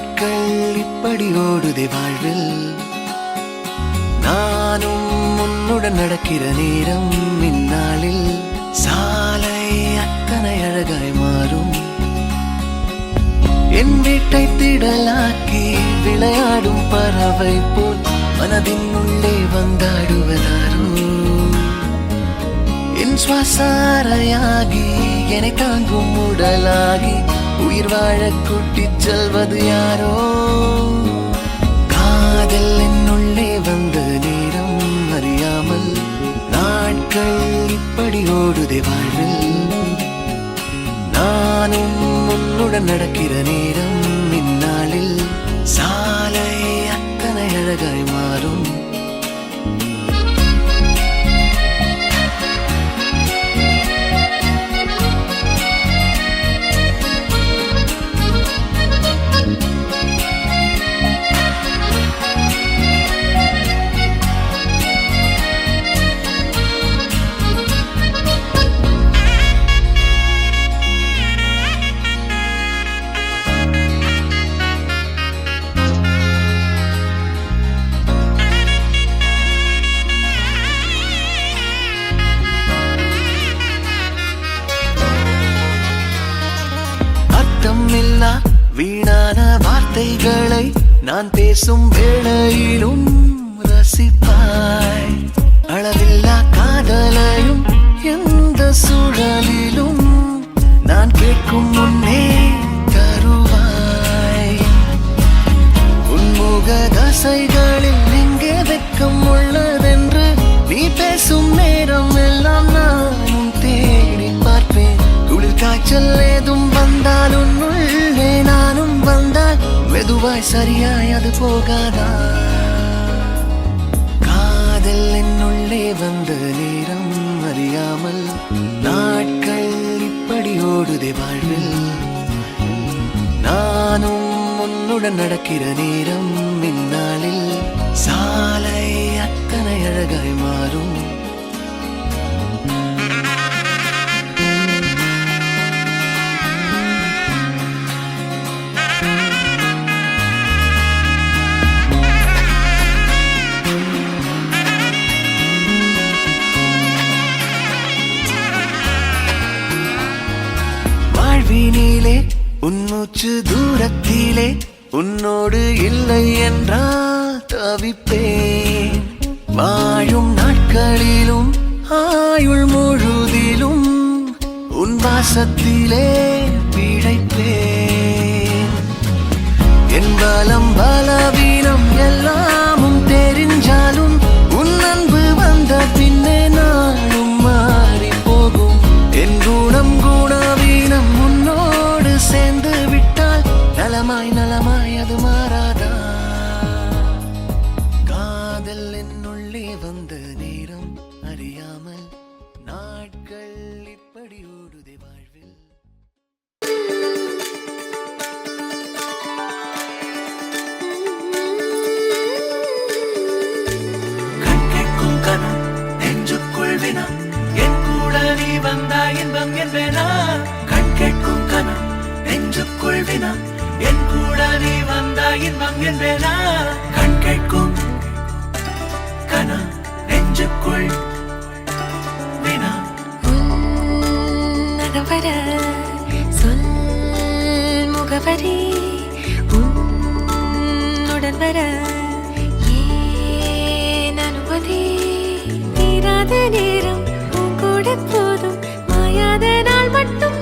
நாட்கள் இப்படி ஓடுதே வாழ்வில், நானும் உன்னுடன் நடக்கிற நேரம் இந்நாளில் சாலை அத்தனை அழகாய் மாறும். என் வீட்டை திடலாக்கி விளையாடும் பறவை போல் மனதின் உள்ளே வந்தாடுவதாரோ, என் சுவாசாரையாகி என்னை தாங்கும் உடலாகி உயிர் வாழ கூட்டிச் செல்வது யாரோ. காதல் என்னுள்ளே வந்த நேரம் அறியாமல் நாட்கள் இப்படி ஓடுதே வாழ்வில், நானும் உன்னுடன் நடக்கிற நேரம் இந்நாளில் சாலை அத்தனை அழகாய் மாறும். வீணான வார்த்தைகளை நான் பேசும் வேளையிலும் ரசிப்பாய், அளவில்லா காதலையும் எந்த சூழலிலும் நான் கேட்கும் முன்னே தருவாய். உன்முக தசைகளில் எங்கே வெட்கம் உள்ளதென்று நீ பேசும் நேரம் எல்லாம் நானும் தேடி பார்ப்பேன். குளிர் காய்ச்சல் ஏதும் வந்தால் உன்னுள்ளே நானும் வந்தால் மெதுவாய் சரியாய் அது போகாதா. காதல் என்னுள்ளே வந்த நேரம் அறியாமல் நாட்கள் இப்படி ஓடுதே வாழ்வில், நானும் உன்னுடன் நடக்கிற நேரம் இந்நாளில் சாலை அத்தனை அழகாய் மாறும். வாழ்வினிலே உன்மூச்சு தூரத்திலே உன்னோடு இல்லை என்றால் தவிப்பேன். வாழும் நாட்களிலும் ஆயுள் முழுதிலும் உன் வாசத்திலே பிழைப்பேன். என் பலம் பலவீனம் எல்லாமும் தெரிஞ்சாலும் உன் அன்பு வந்த பின்னே நானும் மாறி போகும். என் குணம் குணவீனம் உன்னோடு சேர்ந்து விட்டால் நலமாய் நலமாய் அது மாறாதா. காதல் என்னுள்ளே வந்த நேரம் அறியாமல் நாட்கள் இப்படி ஓடுதே வாழ்வில். கண் கேட்கும் கனம் நெஞ்சுக்குள் வினா, என் கூட நீ வந்தா இன்பம் என்பேனா. கண் கேட்கும் கனம் நெஞ்சுக்குள் வினா, என் கூட நீ வந்தா இன்பம் என்பேனா. கண் கேட்கும் கனம் நெஞ்சுக்குள் வினா. உன்னகவர சொல் முகவரி உன்னுடன் வர ஏன் அனுமதி. தீராத நேரம் உன் கூட போதும், மாயாத நாள் மட்டும்